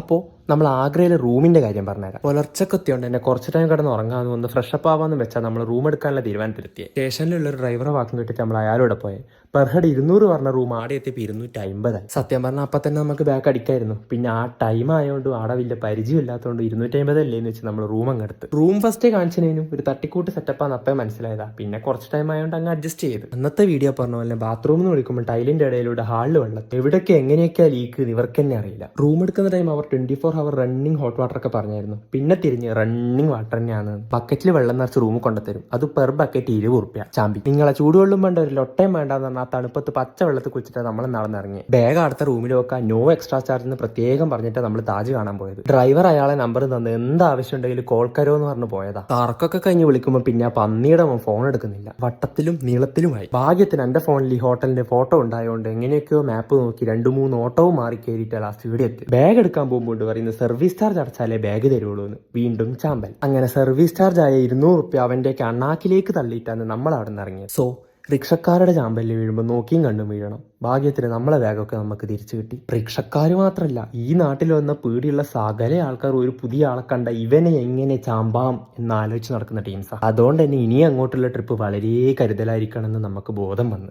അപ്പോൾ നമ്മൾ ആഗ്രയിലെ റൂമിന്റെ കാര്യം പറഞ്ഞുതരാം. പുലർച്ചക്കെത്തിയോണ്ട് എന്നെ കുറച്ച് ടൈം കിടന്ന് ഉറങ്ങാമെന്ന് വന്ന് ഫ്രഷപ്പ് ആവാന്ന് വെച്ചാൽ നമ്മൾ റൂം എടുക്കാനുള്ള തീരുമാനത്തിലെത്തിയത്. സ്റ്റേഷനിലുള്ള ഒരു ഡ്രൈവറെ വാക്കും കിട്ടിയിട്ട് നമ്മൾ അയാളോടെ പോയത്. പെർ ഹെഡ് 200 പറഞ്ഞ റൂം ആടെ എത്തിയപ്പോൾ 250. സത്യം പറഞ്ഞാൽ അപ്പം തന്നെ നമുക്ക് ബാക്ക് അടിക്കായിരുന്നു. പിന്നെ ആ ടൈം ആയതുകൊണ്ട് ആടെ വലിയ പരിചയം ഇല്ലാത്തതുകൊണ്ട് 250 അല്ലേന്ന് വെച്ച് നമ്മൾ റൂം അങ്ങ് എടുത്ത്. റൂം ഫസ്റ്റ് കാണിച്ചതിനും ഒരു തട്ടിക്കൂട്ട് സെറ്റപ്പാന്ന് അപ്പം മനസ്സിലായതാ. പിന്നെ കുറച്ച് ടൈം ആയതുകൊണ്ട് അങ്ങ് അഡ്ജസ്റ്റ് ചെയ്ത്. അന്നത്തെ വീഡിയോ പറഞ്ഞ പോലെ ബാത്റൂമിൽ നിന്ന് വിളിക്കുമ്പോൾ ടൈലിന്റെ ഇടയിലൂടെ ഹാളിൽ വെള്ളം എവിടെയൊക്കെ എങ്ങനെയൊക്കെയാ ലീക്ക് ഇവർക്ക് തന്നെ അറിയില്ല. റൂം എടുക്കുന്ന ടൈം അവർ 24 അവർ റണ്ണിങ് ഹോട്ട് വാട്ടർ ഒക്കെ പറഞ്ഞായിരുന്നു. പിന്നെ തിരിഞ്ഞ് റണ്ണിങ് വാട്ടർ തന്നെയാണ്. ബക്കറ്റിൽ വെള്ളം നിറച്ച് റൂമിൽ കൊണ്ടുതരും. അത് പെർ ബക്കറ്റ് 20 റുപ്യ. ചാമ്പി നിങ്ങളെ ചൂടുവെള്ളം വേണ്ട ഒരു ലൊട്ടയും വേണ്ടെന്ന് പറഞ്ഞാൽ ആ തണുപ്പത്ത് പച്ച വെള്ളത്തിൽ കുളിച്ചിട്ട് നമ്മൾ നടന്നിറങ്ങി. ബാഗ് അടുത്ത റൂമിൽ വെക്കാൻ നോ എക്സ്ട്രാ ചാർജ് എന്ന് പ്രത്യേകം പറഞ്ഞിട്ട് നമ്മൾ താജ് കാണാൻ പോയത്. ഡ്രൈവർ അയാളെ നമ്പർ തന്ന് എന്ത് ആവശ്യം ഉണ്ടെങ്കിലും കോൾ കരോ എന്ന് പറഞ്ഞു പോയതാ. കറക്കൊക്കെ കഴിഞ്ഞ് വിളിക്കുമ്പോൾ പിന്നെ ആ പന്നിയുടെ ഫോൺ എടുക്കുന്നില്ല. വട്ടത്തിലും നീളത്തിലുമായി. ഭാഗ്യത്തിന് എന്റെ ഫോണിൽ ഈ ഹോട്ടലിന്റെ ഫോട്ടോ ഉണ്ടായതുകൊണ്ട് എങ്ങനെയൊക്കെയോ മാപ്പ് നോക്കി 2-3 ഓട്ടവും മാറി കയറിയിട്ട് ലാസ്റ്റ് ഇവിടെ എത്തി. ബാഗ് എടുക്കാൻ പോകുമ്പോൾ പറയുന്നത് സർവീസ് ചാർജ് അടച്ചാലേ ബാഗ് തരുള്ളൂ എന്ന്. വീണ്ടും ചാമ്പൽ. അങ്ങനെ സർവീസ് ചാർജ് ആയ 200 റുപ്യ അവന്റെ അണ്ണാക്കിലേക്ക് തള്ളിയിട്ടാണ് നമ്മൾ അവിടെ നിന്ന് ഇറങ്ങിയത്. സോ റിക്ഷക്കാരുടെ ചാമ്പലിൽ വീഴുമ്പോൾ നോക്കിയും കണ്ടും വീഴണം. ഭാഗ്യത്തിന് നമ്മളെ ബാഗൊക്കെ നമുക്ക് തിരിച്ചു കിട്ടി. റിക്ഷക്കാർ മാത്രമല്ല, ഈ നാട്ടിൽ വന്ന പേടിയുള്ള സകല ആൾക്കാർ ഒരു പുതിയ ആളെ കണ്ട ഇവനെ എങ്ങനെ ചാമ്പാം എന്ന് ആലോചിച്ച് നടക്കുന്ന ടീംസാണ്. അതുകൊണ്ട് തന്നെ ഇനി അങ്ങോട്ടുള്ള ട്രിപ്പ് വളരെ കരുതലായിരിക്കണം എന്ന് നമുക്ക് ബോധം വന്നു.